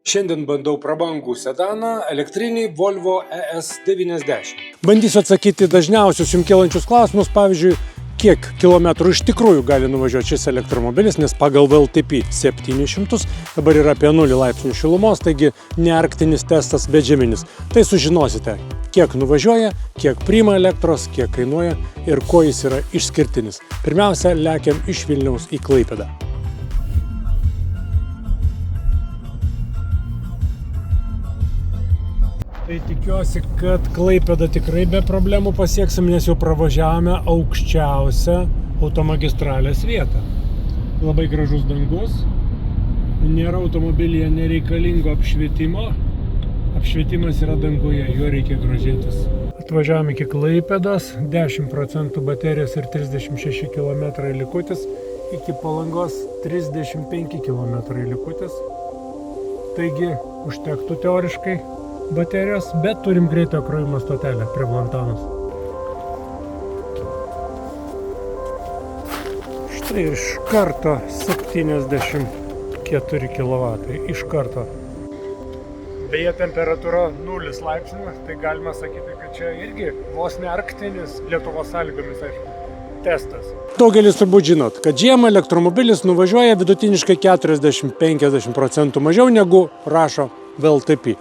Šiandien bandau prabangų sedaną elektrinį Volvo ES90. Bandysiu atsakyti dažniausius jums kylančius klausimus, pavyzdžiui, kiek kilometrų iš tikrųjų gali nuvažiuoti šis elektromobilis, nes pagal VLTP 700 dabar yra apie 0 laipsnių šilumos, taigi ne arktinis testas, bet žeminis. Tai sužinosite, kiek nuvažiuoja, kiek priima elektros, kiek kainuoja ir kuo jis yra išskirtinis. Pirmiausia, lekiam iš Vilniaus į Klaipėdą. Tai tikiuosi, kad Klaipėdą tikrai be problemų pasieksim, nes jau pravažiavome aukščiausią automagistralės vietą. Labai gražus dangus, nėra automobilyje nereikalingo apšvietimo. Apšvietimas yra danguje, juo reikia grožėtis. Atvažiavome iki Klaipėdos, 10% baterijos ir 36 km likutis, iki Palangos 35 km likutis. Taigi užtektų teoriškai baterijos, bet turim greito krovimo stotelę prie Vlantanos. Štai iš karto 74 kW, iš karto. Beje, temperatūra 0 laipsnių, tai galima sakyti, kad čia irgi vos ne arktinis Lietuvos sąlygomis, aišku, testas. Daugelis turbūt žinot, kad žiemą elektromobilis nuvažiuoja vidutiniškai 40-50% mažiau negu rašo VLTP.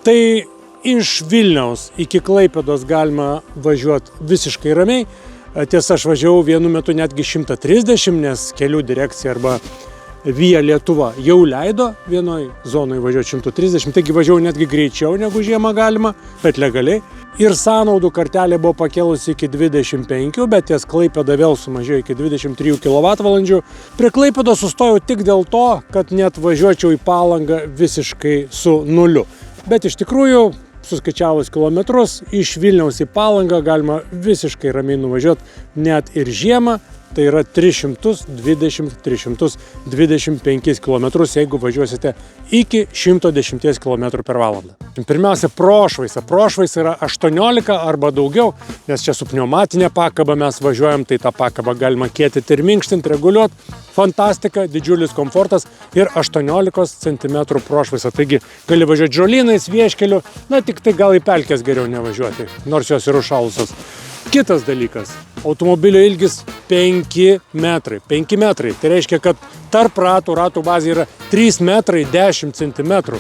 Tai iš Vilniaus iki Klaipėdos galima važiuoti visiškai ramiai. Tiesa, aš važiavau vienu metu netgi 130, nes kelių direkcija arba Via Lietuva jau leido vienoj zonoj važiuoti 130, taigi važiavau netgi greičiau negu žiemą galima, bet legaliai. Ir sąnaudų kartelė buvo pakėlusi iki 25, bet ties Klaipėda vėl sumažėjo iki 23 kWh. Prie Klaipėdos sustojau tik dėl to, kad net važiuočiau į Palangą visiškai su nuliu. Bet iš tikrųjų, suskaičiavus kilometrus, iš Vilniaus į Palangą galima visiškai ramiai nuvažiuoti net ir žiemą. Tai yra 320-325 km, jeigu važiuosite iki 110 km per valandą. Pirmiausia, prošvaisa. Prošvaisa yra 18 arba daugiau, nes čia su pneumatinė pakaba mes važiuojam, tai tą pakabą galima kėtyti ir minkštinti, reguliuoti. Fantastika, didžiulis komfortas ir 18 cm prošvaisa. Taigi gali važiuoti žolynais, vieškeliu, na tik tai gal į pelkes geriau nevažiuoti, nors jos yra užšalusios. Kitas dalykas, automobilio ilgis 5 metrai. 5 metrai, tai reiškia, kad tarp ratų bazė yra 3 metrai 10 cm.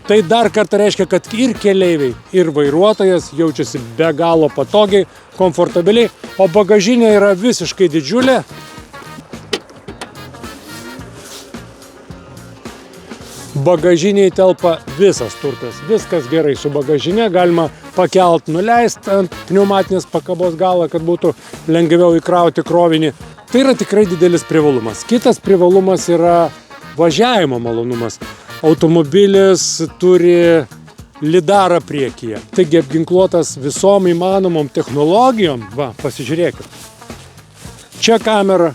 Tai dar kartą reiškia, kad ir keleiviai, ir vairuotojas jaučiasi be galo patogiai, komfortabiliai, o bagažinė yra visiškai didžiulė. Bagažiniai telpa visas turtas, viskas gerai su bagažinė, galima pakelt, nuleist ant pneumatinės pakabos galą, kad būtų lengviau įkrauti krovinį. Tai yra tikrai didelis privalumas. Kitas privalumas yra važiavimo malonumas. Automobilis turi lidarą priekyje, taigi apginkluotas visom įmanomom technologijom. Va, pasižiūrėkit. Čia kamera,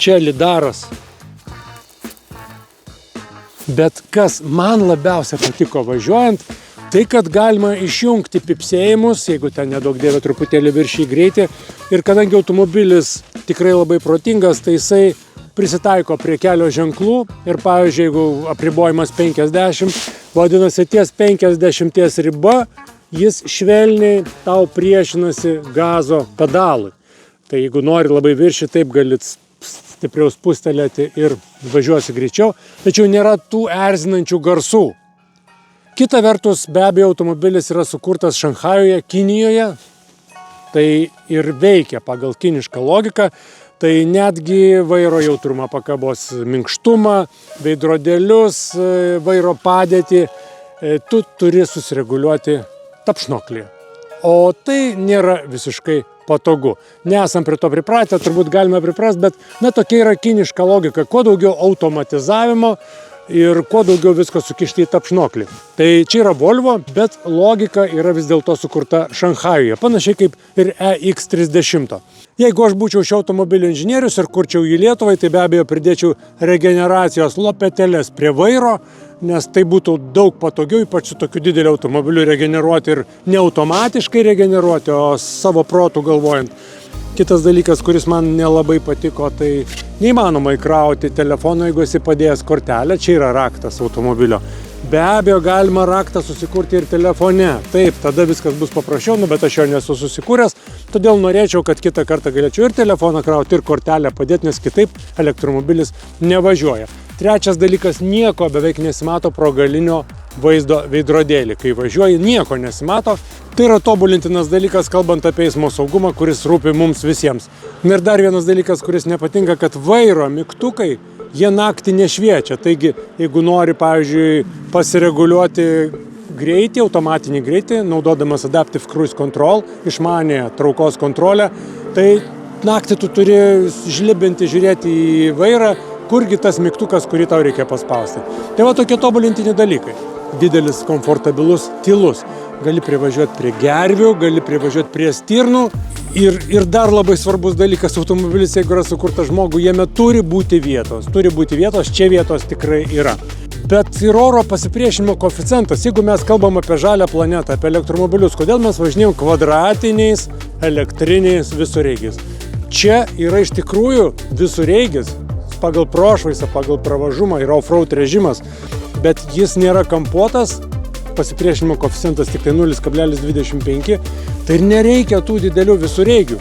čia lidaras. Bet kas man labiausia patiko važiuojant, tai kad galima išjungti pipsėjimus, jeigu ten nedaug dievė truputėlį viršį greitį. Ir kadangi automobilis tikrai labai protingas, tai jisai prisitaiko prie kelio ženklų. Ir pavyzdžiui, jeigu apribojimas 50, vadinasi ties 50 riba, jis švelniai tau priešinasi gazo pedalui. Tai jeigu nori labai viršį, taip galit stipriau spustelėti ir važiuosi greičiau, tačiau nėra tų erzinančių garsų. Kita vertus, be abejo, automobilis yra sukurtas Šanchajuje, Kinijoje, tai ir veikia pagal kinišką logiką, tai netgi vairo jautrumą, pakabos minkštumą, veidrodėlius, vairo padėtį, tu turi susireguliuoti tapšnoklį. O tai nėra visiškai patogu. Nesam prie to pripratę, turbūt galime priprasti, bet na, tokia yra kiniška logika. Kuo daugiau automatizavimo ir kuo daugiau visko sukišti į tapšnoklį. Tai čia yra Volvo, bet logika yra vis dėlto sukurta Šanchajuje, panašiai kaip ir EX30. Jeigu aš būčiau šio automobilio inžinierius ir kurčiau jį Lietuvai, tai be abejo pridėčiau regeneracijos lopeteles prie vairo, nes tai būtų daug patogiau, ypač su tokiu dideliu automobiliu regeneruoti ir ne automatiškai regeneruoti, o savo protų galvojant. Kitas dalykas, kuris man nelabai patiko, tai neįmanoma įkrauti telefono, jeigu esi padėjęs kortelę, čia yra raktas automobilio. Be abejo, galima raktą susikurti ir telefone. Taip, tada viskas bus paprasčiau, bet aš jo nesu susikūręs, todėl norėčiau, kad kitą kartą galėčiau ir telefoną krauti, ir kortelę padėti, nes kitaip elektromobilis nevažiuoja. Trečias dalykas, nieko beveik nesimato pro galinio vaizdo veidrodėlį. Kai važiuoji, nieko nesimato. Tai yra tobulintinas dalykas, kalbant apie eismo saugumą, kuris rūpi mums visiems. Ir dar vienas dalykas, kuris nepatinka, kad vairo mygtukai, jie naktį nešviečia. Taigi, jeigu nori, pavyzdžiui, pasireguliuoti greitį, automatinį greitį, naudodamas Adaptive Cruise Control, išmanę traukos kontrolę, tai naktį tu turi žlibinti, žiūrėti į vairą, kurgi tas mygtukas, kurį tau reikia paspausti. Tai va tokie tobulintini dalykai. Didelis, komfortabilus, tylus. Gali privažiuoti prie gervių, gali privažiuoti prie stirnų. Ir dar labai svarbus dalykas, automobilis, jeigu yra sukurtas žmogų, jame turi būti vietos. Turi būti vietos, čia vietos tikrai yra. Bet ir oro pasipriešinimo koeficientas, jeigu mes kalbam apie žalią planetą, apie elektromobilius, kodėl mes važinėjom kvadratiniais, elektriniais visureigiais. Čia yra iš tikrųjų visureigis, pagal prošvaisą, pagal pravažumą yra off-road režimas, bet jis nėra kampuotas, pasipriešinimo koeficientas tik tai 0,25, tai ir nereikia tų didelių visureigių.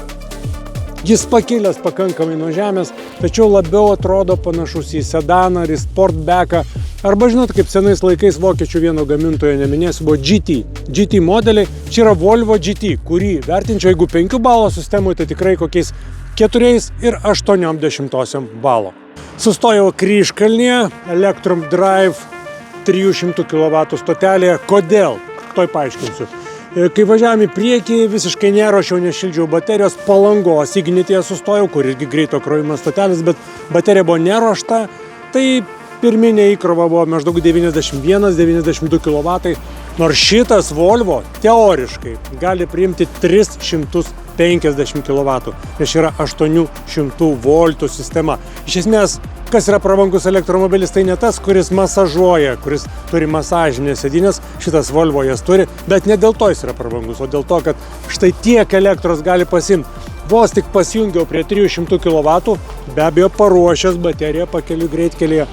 Jis pakilęs pakankamai nuo žemės, tačiau labiau atrodo panašus į sedaną ar į sportbacką, arba žinot, kaip senais laikais vokiečių vieno gamintojo neminėsiu, buvo GT modeliai, čia yra Volvo GT, kurį vertinčiau, jeigu 5 balo sistemoje, tai tikrai kokiais 4,8 balo. Sustojau Kryžkalnyje, Electrum Drive 300 kW stotelėje. Kodėl? Toj paaiškinsiu. Kai važiavom į priekį, visiškai neruošiau, nešildžiau baterijos, Palangos Ignityje sustojau, kur irgi greito krovimo stotelis, bet baterija buvo neruošta, tai pirminė įkrova buvo maždaug 91-92 kW, nors šitas Volvo teoriškai gali priimti 350 kW, nes yra 800 voltų sistema. Iš esmės, kas yra prabangus elektromobilis, tai ne tas, kuris masažuoja, kuris turi masažinės sėdynės, šitas Volvo jas turi, bet ne dėl to jis yra prabangus, o dėl to, kad štai tiek elektros gali pasimti. Vos tik pasijungiau prie 300 kW, be abejo paruošęs bateriją pakeliu greitkelyje.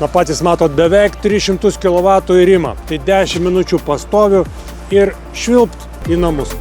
Na patys matot, beveik 300 kW įrima, tai 10 minučių pastoviu ir švilpt į namus.